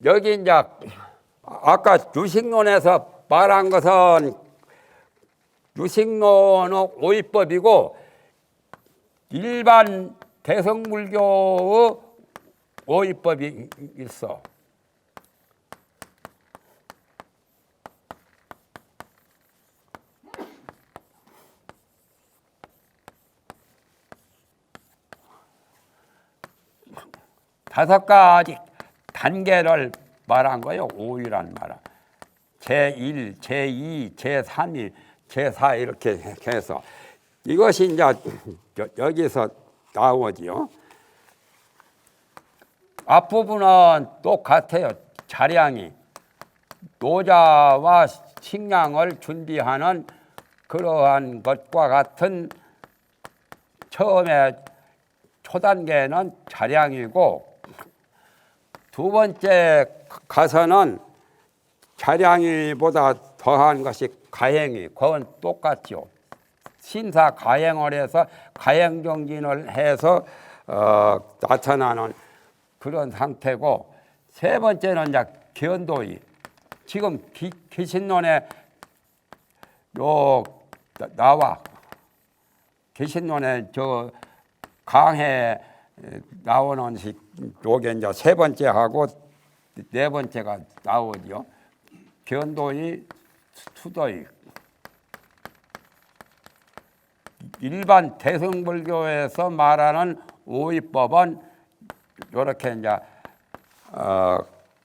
여기 이제 아까 유식론에서 말한 것은 유식론의 오이법이고 일반 대성불교의 오이법이 있어. 다섯 가지 단계를 말한 거예요. 오이란 말은 제1, 제2, 제3일, 제4 이렇게 해서 이것이 이제 여기서 나오지요. 앞부분은 똑같아요. 자량이 노자와 식량을 준비하는 그러한 것과 같은 처음에 초단계는 자량이고 두 번째 가서는 자량이보다 더한 것이 가행이, 그건 똑같죠. 신사 가행을 해서 가행정진을 해서 나타나는 그런 상태고, 세 번째는 이제 견도이. 지금 기신론에 나와 기신론에 저 강해 나오는 요게 이제 세 번째하고 네 번째가 나오죠. 견도이, 수도이. 일반 대승불교에서 말하는 오이법은 이렇게 이제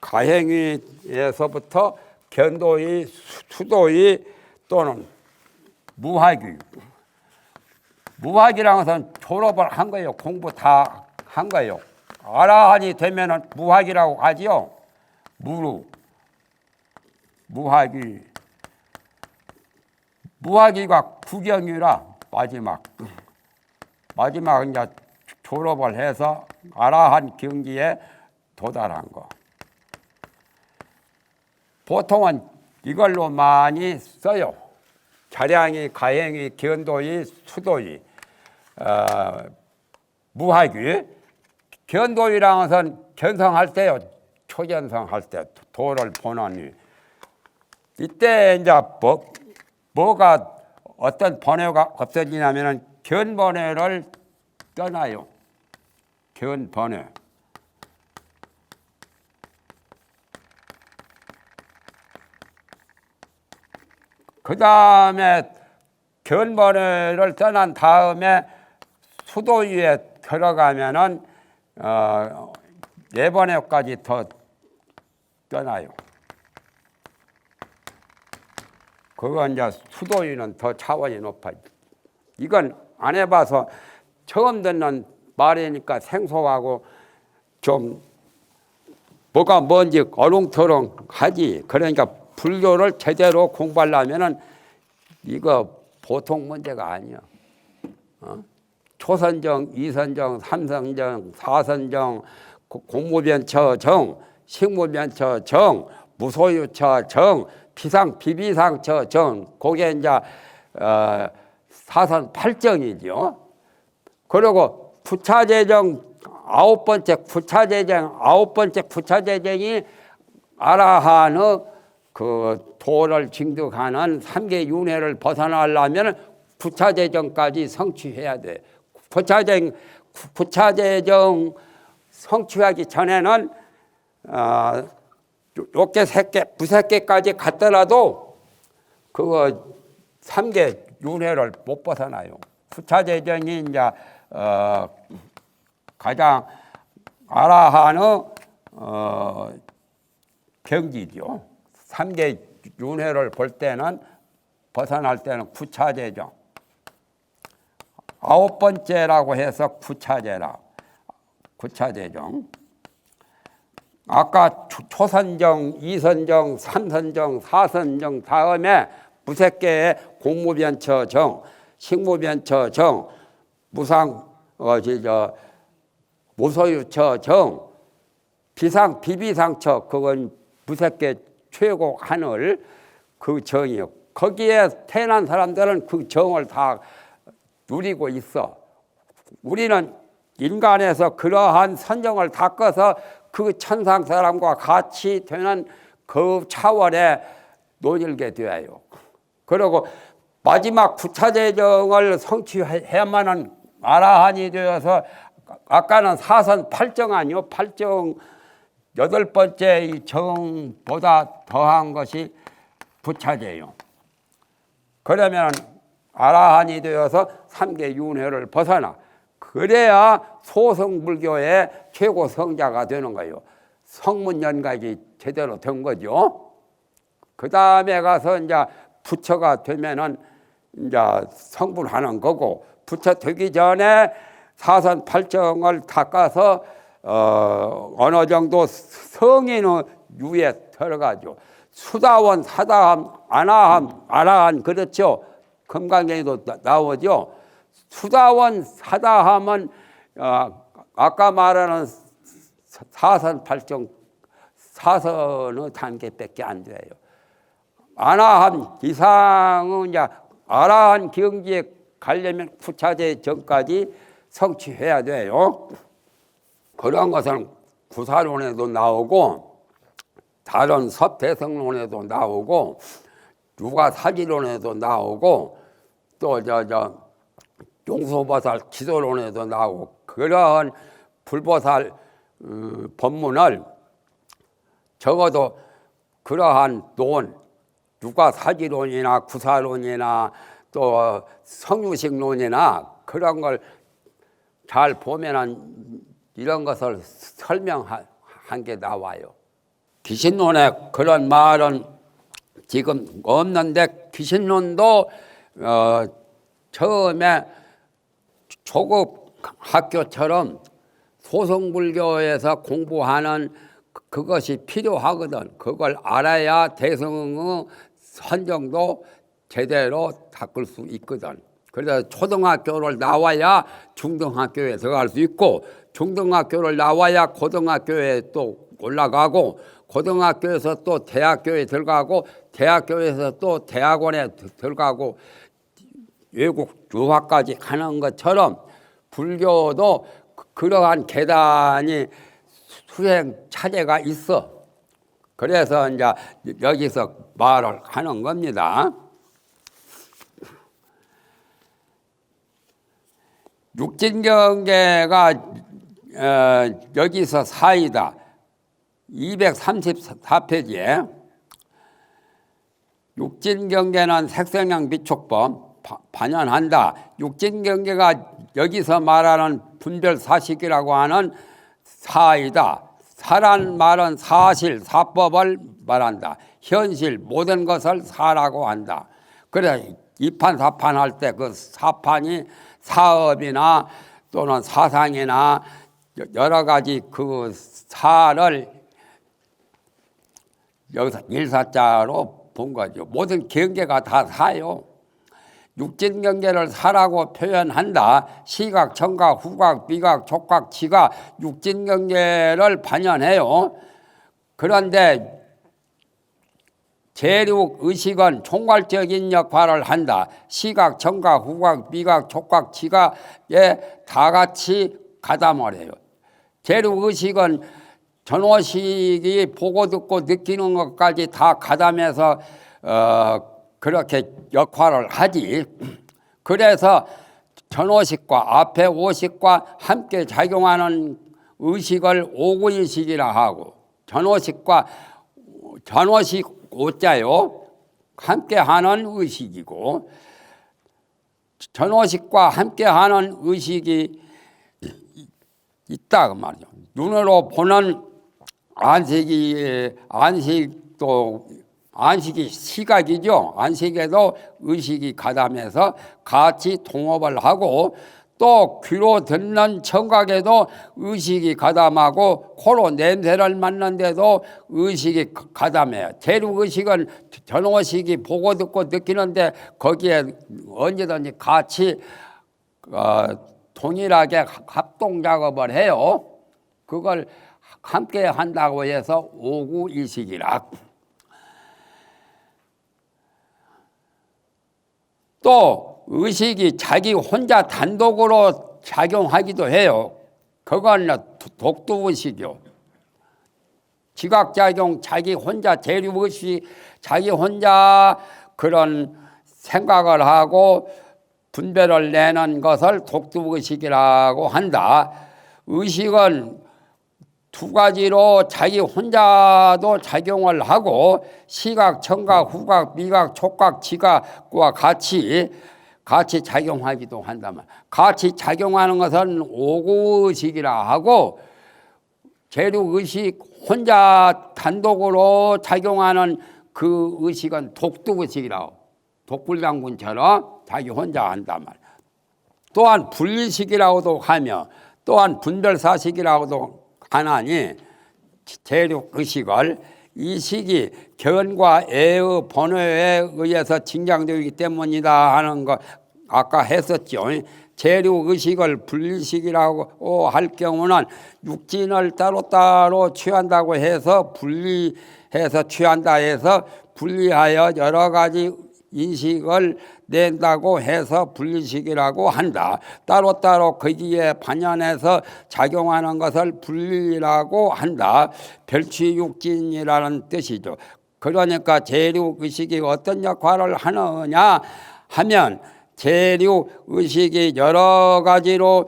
가행위에서부터 견도이, 수도이 또는 무학위. 무학이라는 것은 졸업을 한 거예요. 공부 다 한 거예요. 아라한이 되면은 무학이라고 하지요. 무루, 무학위. 무학위가 구경이라 마지막 이제 졸업을 해서 아라한 경지에 도달한 거. 보통은 이걸로 많이 써요. 자량이, 가행이, 견도이, 수도이, 무학위. 견도이라는 것은 견성할 때요. 초견성할 때 도를 보느니 이때 이제 뭐가 어떤 번뇌가 없어지냐면은 견번뇌를 떠나요. 견번뇌. 그 다음에 견번뇌를 떠난 다음에 수도위에 들어가면은 네 번뇌까지 더 떠나요. 그건 이제 수도위는 더 차원이 높아요. 이건 안 해봐서 처음 듣는 말이니까 생소하고 좀 뭐가 뭔지 어롱터롱하지. 그러니까 불교를 제대로 공부하려면은 이거 보통 문제가 아니야. 초선정, 이선정, 삼선정, 사선정, 공무변처정, 식무변처정, 무소유처정, 비상처정, 그게 이제 사선 8정이죠. 그리고 부차재정 아홉 번째 부차재정이 아라한의 그 도를 징득하는 3계 윤회를 벗어나려면 부차재정까지 성취해야 돼. 부차재정 성취하기 전에는 요게 부세개까지 갔더라도 그거 3계 윤회를 못 벗어나요. 부차재정이 이제 가장 아라한의 경지죠. 3계 윤회를 볼 때는 벗어날 때는 부차재정. 아홉 번째라고 해서 구차재정. 아까 초선정, 이선정, 삼선정, 사선정 다음에 무색계의 공무변처정, 식무변처정, 무소유처정, 비비상처, 그건 무색계 최고 하늘 그 정이요. 거기에 태어난 사람들은 그 정을 다 누리고 있어. 우리는 인간에서 그러한 선정을 닦아서 그 천상 사람과 같이 되는 그 차원에 논일게 되어요. 그리고 마지막 부차제정을 성취해야만은 아라한이 되어서 아까는 사선 8정 아니요? 8정 8번째 이 정보다 더한 것이 부차제요. 그러면 아라한이 되어서 3계 윤회를 벗어나 그래야 소승불교의 최고 성자가 되는 거예요. 성문연각이 제대로 된 거죠. 그 다음에 가서 이제 부처가 되면은 이제 성불하는 거고, 부처 되기 전에 사선 8정을 닦아서 어느 정도 성인의 유에 들어가죠. 수다원, 사다함, 아나함, 아라한 그렇죠. 금강경에도 나오죠. 수다원, 사다함은 아까 말하는 사선 8정 사선의 단계밖에 안 돼요. 아나함 이상은 이제 아라한 경지에 가려면 부차제 전까지 성취해야 돼요. 그런 것은 구사론에도 나오고 다른 섭대성론에도 나오고 유가사지론에도 나오고 또 용소보살 지도론에도 나오고 그러한 불보살 법문을 적어도 그러한 논 유가사지론이나 구사론이나 또 성유식론이나 그런 걸 잘 보면은 이런 것을 설명한 게 나와요. 귀신론에 그런 말은 지금 없는데 귀신론도 처음에 초급 학교처럼 소승불교에서 공부하는 그것이 필요하거든. 그걸 알아야 대승의 선정도 제대로 닦을 수 있거든. 그래서 초등학교를 나와야 중등학교에 들어갈 수 있고, 중등학교를 나와야 고등학교에 또 올라가고, 고등학교에서 또 대학교에 들어가고, 대학교에서 또 대학원에 들어가고, 외국 유학까지 가는 것처럼 불교도 그러한 계단이 수행 차제가 있어. 그래서 이제 여기서 말을 하는 겁니다. 육진경계가 여기서 사이다. 234페이지에 육진경계는 색생양 비촉법 반연한다. 육진경계가 여기서 말하는 분별사식이라고 하는 사이다. 사란 말은 사실, 사법을 말한다. 현실, 모든 것을 사라고 한다. 그래 이판 사판 할 때 그 사판이 사업이나 또는 사상이나 여러 가지 그 사를 여기서 일사자로 본 거죠. 모든 경계가 다 사요. 육진경계를 사라고 표현한다. 시각, 청각, 후각, 미각, 촉각, 지각 육진경계를 반영해요. 그런데 재륙 의식은 총괄적인 역할을 한다. 시각, 청각, 후각, 미각, 촉각, 지각에 다 같이 가담을 해요. 재륙 의식은 전오식이 보고 듣고 느끼는 것까지 다 가담해서 그렇게 역할을 하지. 그래서 전오식과 앞에 오식과 함께 작용하는 의식을 오구의식이라 하고, 전오식 오자요. 함께하는 의식이고, 전오식과 함께하는 의식이 있다 그 말이죠. 눈으로 보는 안식이 시각이죠. 안식에도 의식이 가담해서 같이 통합을 하고, 또 귀로 듣는 청각에도 의식이 가담하고, 코로 냄새를 맡는데도 의식이 가담해요. 재륙의식은 전오식이 보고 듣고 느끼는데 거기에 언제든지 같이 동일하게 합동작업을 해요. 그걸 함께 한다고 해서 오구의식이라. 또 의식이 자기 혼자 단독으로 작용하기도 해요. 그건 독두의식이요. 지각작용, 자기 혼자 재료의식, 자기 혼자 그런 생각을 하고 분별을 내는 것을 독두의식이라고 한다. 의식은 두 가지로 자기 혼자도 작용을 하고 시각, 청각, 후각, 미각, 촉각, 지각과 같이 작용하기도 한다면, 같이 작용하는 것은 오구의식이라 하고 재료의식 혼자 단독으로 작용하는 그 의식은 독두의식이라고, 독불장군처럼 자기 혼자 한단 말이야. 또한 분리식이라고도 하며 또한 분별사식이라고도 하나니 재료의식을 이 식이 견과 애의 번호에 의해서 징장되기 때문이다 하는 거 아까 했었죠. 재료의식을 분리식이라고 할 경우는 육진을 따로따로 취한다고 해서 분리해서 취한다 해서 분리하여 여러 가지 인식을 낸다고 해서 분리식이라고 한다. 따로따로 거기에 반연해서 작용하는 것을 분리라고 한다. 별취육진이라는 뜻이죠. 그러니까 재료의식이 어떤 역할을 하느냐 하면 재료의식이 여러 가지로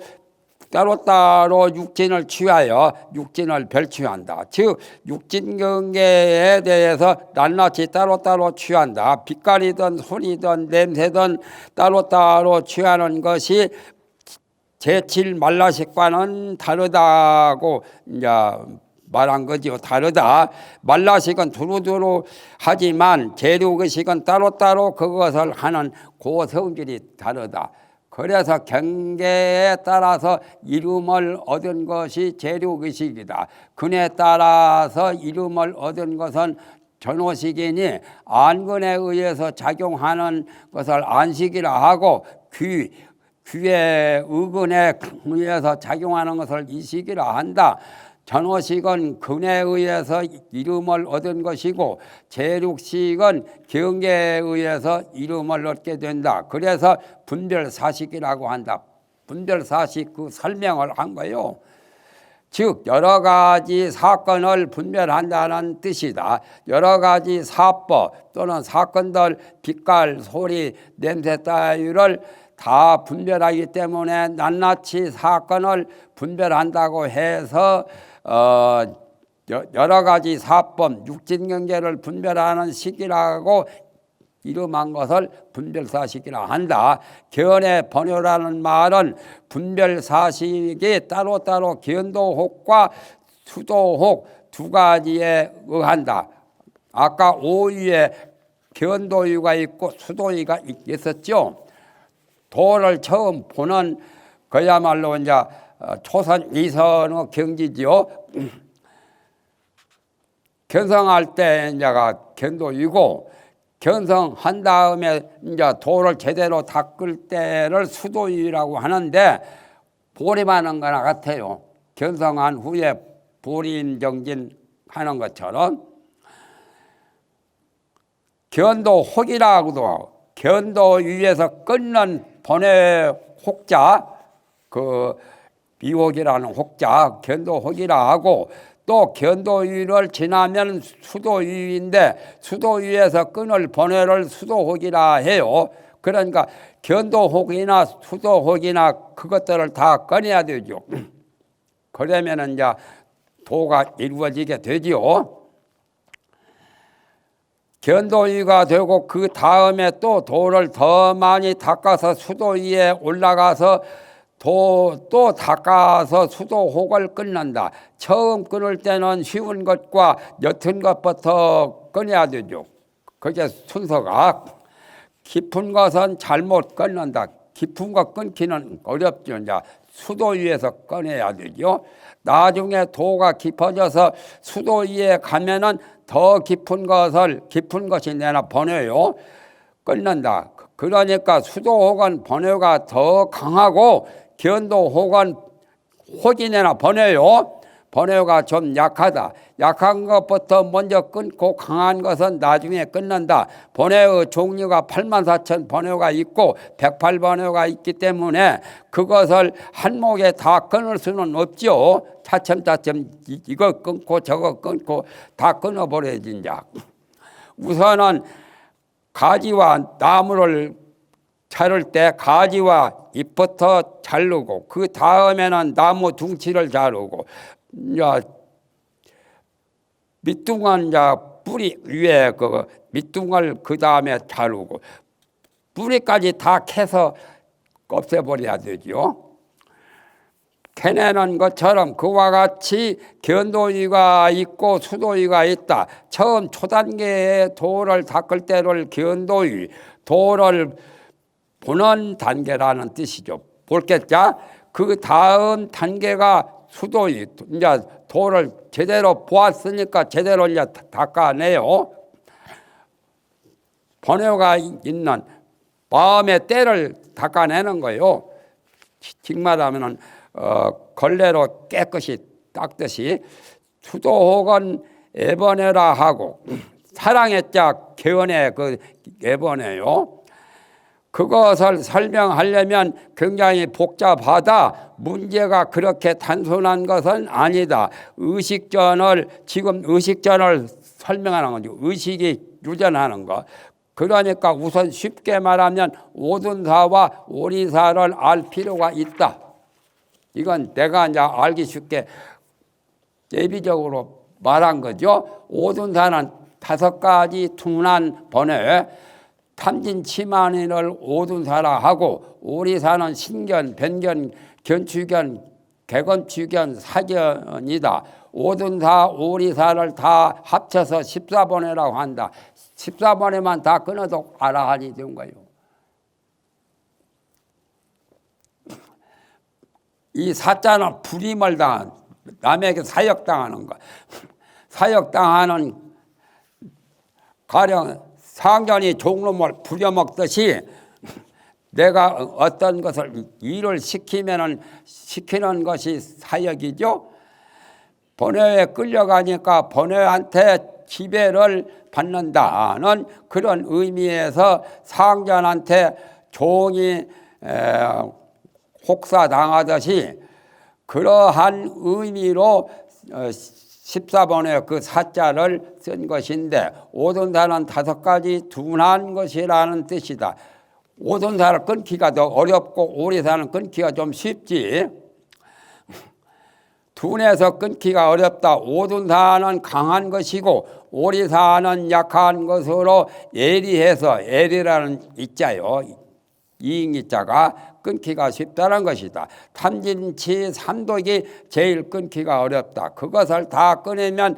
따로따로 육진을 취하여 육진을 별취한다. 즉 육진경계에 대해서 낱낱이 따로따로 취한다. 빛깔이든 소리든 냄새든 따로따로 취하는 것이 제7 말라식과는 다르다고 이제 말한 거죠. 다르다. 말라식은 두루두루 하지만 재료의식은 따로따로 그것을 하는 그 성질이 다르다. 그래서 경계에 따라서 이름을 얻은 것이 재료의식이다. 근에 따라서 이름을 얻은 것은 전호식이니 안근에 의해서 작용하는 것을 안식이라 하고 귀의 의근에 의해서 작용하는 것을 이식이라 한다. 전호식은 근에 의해서 이름을 얻은 것이고 재륙식은 경계에 의해서 이름을 얻게 된다. 그래서 분별사식이라고 한다. 분별사식 그 설명을 한 거예요. 즉 여러 가지 사건을 분별한다는 뜻이다. 여러 가지 사법 또는 사건들 빛깔, 소리, 냄새 따위를 다 분별하기 때문에 낱낱이 사건을 분별한다고 해서 여러 가지 사법, 육진경계를 분별하는 식이라고 이름한 것을 분별사식이라 한다. 견의 번호라는 말은 분별사식이 따로따로 견도혹과 수도혹 두 가지에 의한다. 아까 오유에 견도유가 있고 수도유가 있었죠. 도를 처음 보는 그야말로 이제 초선 이선의 경지지요. 견성할 때 이제가 견도이고 견성한 다음에 이제 도를 제대로 닦을 때를 수도이라고 하는데 보림하는 거나 같아요. 견성한 후에 보림정진 하는 것처럼 견도혹이라고도 견도 위에서 끊는 번외 혹자 그 비혹이라는 혹자 견도혹이라 하고 또 견도위를 지나면 수도위인데 수도위에서 끊을 번외를 수도혹이라 해요. 그러니까 견도혹이나 수도혹이나 그것들을 다 꺼내야 되죠. 그러면 이제 도가 이루어지게 되지요. 견도위가 되고 그 다음에 또 도를 더 많이 닦아서 수도위에 올라가서 또 닦아서 수도혹을 끊는다. 처음 끊을 때는 쉬운 것과 옅은 것부터 끊어야 되죠. 그게 순서가. 깊은 것은 잘못 끊는다. 깊은 것 끊기는 어렵죠. 이제 수도위에서 꺼내야 되죠. 나중에 도가 깊어져서 수도위에 가면은 더 깊은 것이 내나 번외요. 끊는다. 그러니까 수도혹은 번외가 더 강하고 견도혹은 혹이 내나 번외요. 번뇌가 좀 약하다. 약한 것부터 먼저 끊고 강한 것은 나중에 끊는다. 번뇌의 종류가 84,000 번뇌가 있고 108번뇌가 있기 때문에 그것을 한 목에 다 끊을 수는 없죠. 차츰차츰 이거 끊고 저거 끊고 다 끊어버려야지. 우선은 가지와 나무를 자를 때 가지와 잎부터 자르고 그 다음에는 나무 둥치를 자르고 밑둥은 뿌리 위에 그 밑둥을 그 다음에 자르고 뿌리까지 다 캐서 없애버려야 되죠. 캐내는 것처럼 그와 같이 견도위가 있고 수도위가 있다. 처음 초단계의 도를 닦을 때를 견도위, 도를 보는 단계라는 뜻이죠. 볼겠자? 그 다음 단계가 수도위, 이제 도를 제대로 보았으니까 제대로 이제 닦아내요. 번뇌가 있는 마음의 때를 닦아내는 거예요. 즉 말하면은 걸레로 깨끗이 닦듯이 수도 혹은 애번뇌라 하고 사랑의 자 개원의 그 애번뇌요. 그것을 설명하려면 굉장히 복잡하다. 문제가 그렇게 단순한 것은 아니다. 지금 의식전을 설명하는 거죠. 의식이 유전하는 거. 그러니까 우선 쉽게 말하면 오둔사와 오리사를 알 필요가 있다. 이건 내가 이제 알기 쉽게 예비적으로 말한 거죠. 오둔사는 5가지 둔한 번뇌, 탐진치만인을 오둔사라 하고 오리사는 신견, 변견, 견추견, 개건추견, 사견이다. 오둔사, 오리사를 다 합쳐서 14번뇌라고 한다. 14번뇌만 다 끊어도 아라한이 된 거예요. 이 사자는 불임을 당한, 남에게 사역당하는 거. 사역당하는 가령 상전이 종놈을 부려먹듯이 내가 어떤 것을 일을 시키는 것이 사역이죠. 번뇌에 끌려가니까 번뇌한테 지배를 받는다는 그런 의미에서 상전한테 종이 혹사당하듯이 그러한 의미로 14번의 그 사자를 쓴 것인데 오둔사는 5가지 둔한 것이라는 뜻이다. 오둔사를 끊기가 더 어렵고 오리사는 끊기가 좀 쉽지. 둔해서 끊기가 어렵다. 오둔사는 강한 것이고 오리사는 약한 것으로 예리해서 예리라는 이자요. 이잉이자가 끊기가 쉽다는 것이다. 탐진치 삼독이 제일 끊기가 어렵다. 그것을 다 끊으면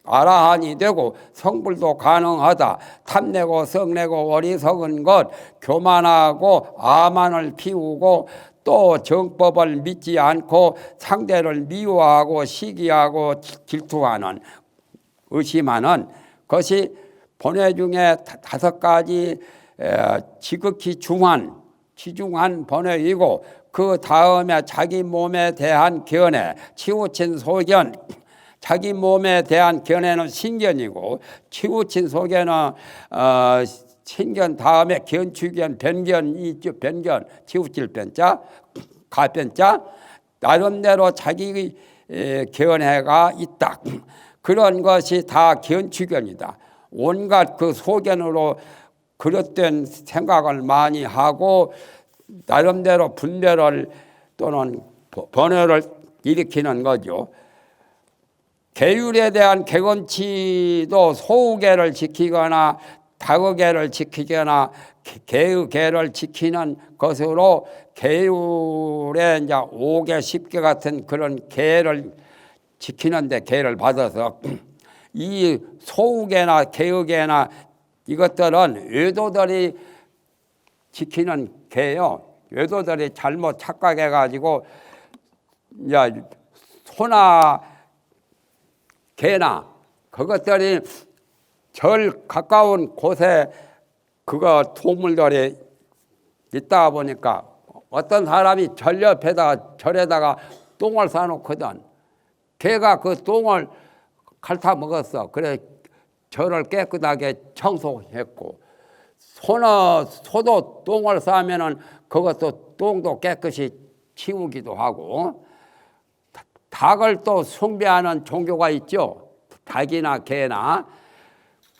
아라한이 되고 성불도 가능하다. 탐내고 성내고 어리석은 것, 교만하고 아만을 피우고 또 정법을 믿지 않고 상대를 미워하고 시기하고 질투하는 의심하는 것이 번뇌 중에 5가지 지극히 지중한 번뇌이고 그 다음에 자기 몸에 대한 견해, 치우친 소견, 자기 몸에 대한 견해는 신견이고 치우친 소견은 신견 다음에 견추견, 변견이 있죠. 변견, 치우칠 변자, 가변자, 나름대로 자기 견해가 있다. 그런 것이 다 견추견이다. 온갖 그 소견으로 그릇된 생각을 많이 하고 나름대로 분별을 또는 번뇌를 일으키는 거죠. 계율에 대한 개건치도 소우계를 지키거나 다의계를 지키거나 계의계를 지키는 것으로 계율에 이제 5계, 10계 같은 그런 계를 지키는데 계를 받아서 이 소우계나 계의계나 이것들은 외도들이 지키는 개요. 외도들이 잘못 착각해가지고 이제 소나 개나 그것들이 절 가까운 곳에 그거 동물들이 있다 보니까 어떤 사람이 절 옆에다가 절에다가 똥을 싸놓거든. 개가 그 똥을 핥아 먹었어. 그래 절을 깨끗하게 청소했고, 소도 똥을 싸면은 그것도 똥도 깨끗이 치우기도 하고, 닭을 또 숭배하는 종교가 있죠. 닭이나 개나.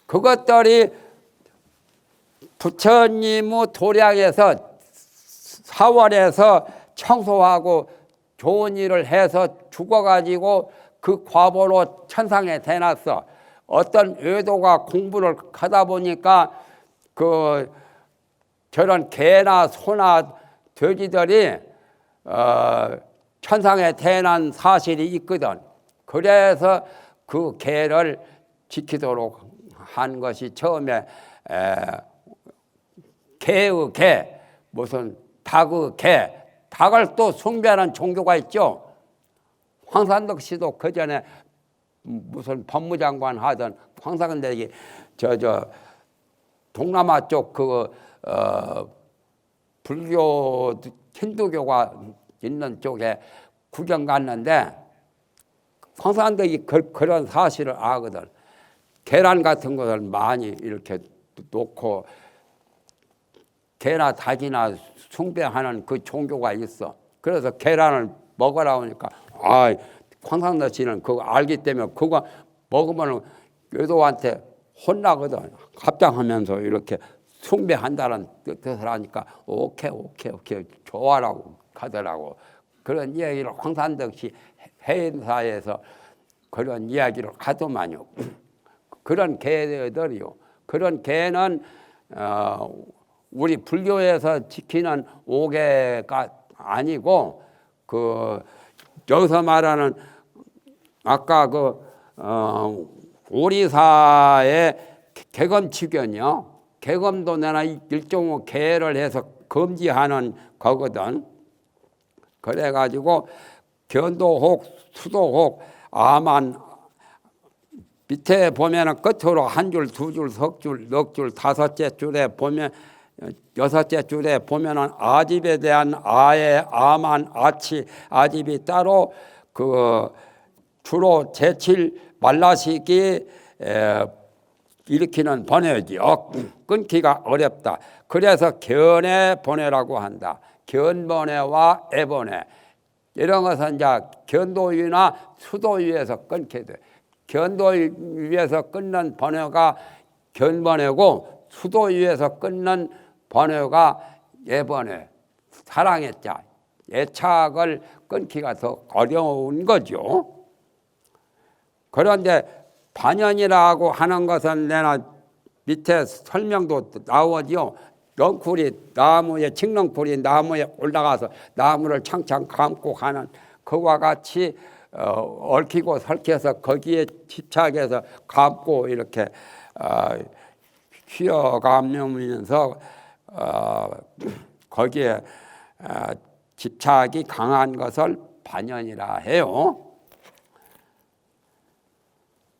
그것들이 부처님의 도량에서 사월에서 청소하고 좋은 일을 해서 죽어가지고 그 과보로 천상에 대놨어. 어떤 외도가 공부를 하다 보니까 그 저런 개나 소나 돼지들이 천상에 태어난 사실이 있거든. 그래서 그 개를 지키도록 한 것이 처음에 개의 개, 무슨 닭의 개, 닭을 또 숭배하는 종교가 있죠. 황산덕 씨도 그 전에 무슨 법무장관 하던 황산덕이 저 동남아 쪽 불교 힌두교가 있는 쪽에 구경 갔는데 황산덕이 그런 사실을 아거든. 계란 같은 것을 많이 이렇게 놓고 개나 닭이나 숭배하는 그 종교가 있어. 그래서 계란을 먹으라 하니까 황상덕 씨는 그거 알기 때문에 그거 먹으면 외도한테 혼나거든. 합장하면서 이렇게 숭배한다는 뜻을 하니까 오케이 좋아라고 하더라고. 그런 이야기를 황산덕 씨 해인사에서 그런 이야기를 하더만요. 그런 개들이요. 그런 개는 우리 불교에서 지키는 오개가 아니고 여기서 말하는 아까 오리사의 개검치견이요. 개검도 내나 일종의 개를 해서 금지하는 거거든. 그래가지고 견도혹, 수도혹, 아만 밑에 보면은 끝으로 한 줄, 두 줄, 석 줄, 넉 줄, 다섯째 줄에 보면 여섯째 줄에 보면은 아집에 대한 아에 아만 아치 아집이 따로 주로 제칠 말라시기 일으키는 번뇌지요. 끊기가 어렵다. 그래서 견해 번뇌라고 한다. 견번뇌와 애번뇌 이런 것은 이제 견도위나 수도위에서 끊게 돼. 견도위에서 끊는 번뇌가 견번뇌고 수도위에서 끊는 번뇌가 애번뇌. 사랑의 자, 애착을 끊기가 더 어려운 거죠. 그런데 반연이라고 하는 것은 내가 밑에 설명도 나오지요. 넝쿨이 나무에 칡넝쿨이 나무에 올라가서 나무를 창창 감고 가는 그와 같이 얽히고 설켜서 거기에 집착해서 감고 이렇게 휘어감으면서 거기에 집착이 강한 것을 반연이라 해요.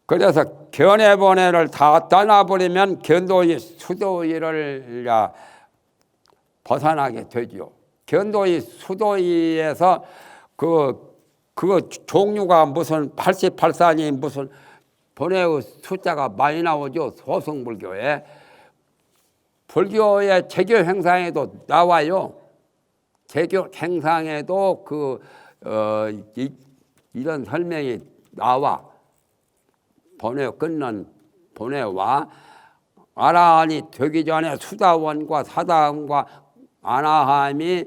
그래서 견해번뇌를 다 떠나버리면 견도위, 수도위를 벗어나게 되죠. 견도위, 수도위에서 그 종류가 무슨 88산이 무슨 번뇌의 숫자가 많이 나오죠. 소승불교에. 불교의 제교 행상에도 나와요. 제교 행상에도 이런 설명이 나와. 번뇌 끊는 번뇌와 아라한이 되기 전에 수다원과 사다원과 아나함이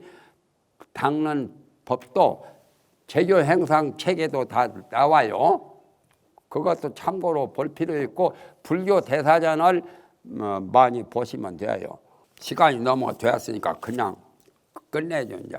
닦는 법도 제교 행상 책에도 다 나와요. 그것도 참고로 볼 필요 있고 불교 대사전을 많이 보시면 돼요. 시간이 너무 되었으니까 그냥 끝내죠 이제.